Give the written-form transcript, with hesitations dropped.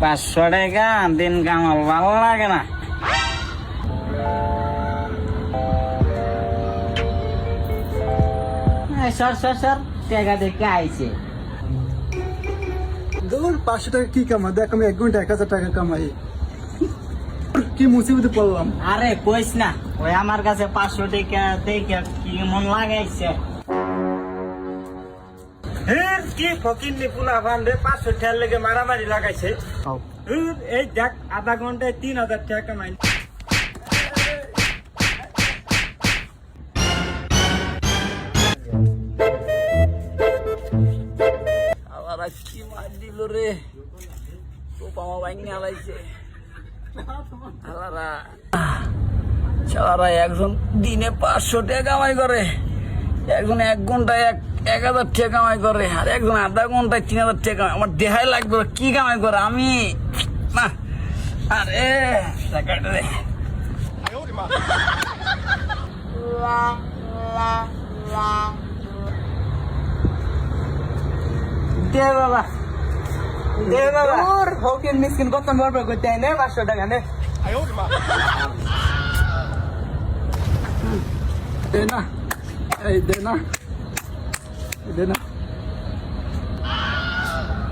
500 টাকা দিন কামাল ভালো লাগে না। সর সর সর, টাকা দেখে আইছে। ধর 500 টাকা কি কামাই, দেখ আমি 1 ঘন্টা 1000 টাকা কামাই। কি মুসিবতে পড়লাম। আরে কইস না, ওই আমার কাছে 500 টাকা দেখে কি মন লাগাইছে। কি ফকির নি পুলা ভান্ডে 500 টাকা লেগে মারামারি লাগাইছে। এই দেখ আধা ঘন্টায় 3000 টাকা কামাই। আবার কি মার দিল রে, তো পামা বাইনি আলাইছে। চালারা একজন দিনে 500 টাকা কামাই করে, একজন 1 ঘন্টায় 1000 টাকা কামাই করে, আর একজন আধা ঘন্টায় 3000 টাকা কামাই। আমার দেহাই লাগবে কি কামাই করে আমি না। আরে টাকাটা রে দে বাবা, দে বাবা। ওর ফকির মিসকিন কত বড় করতে নে 500 টাকা নে। দে না, এই দে না, দে না।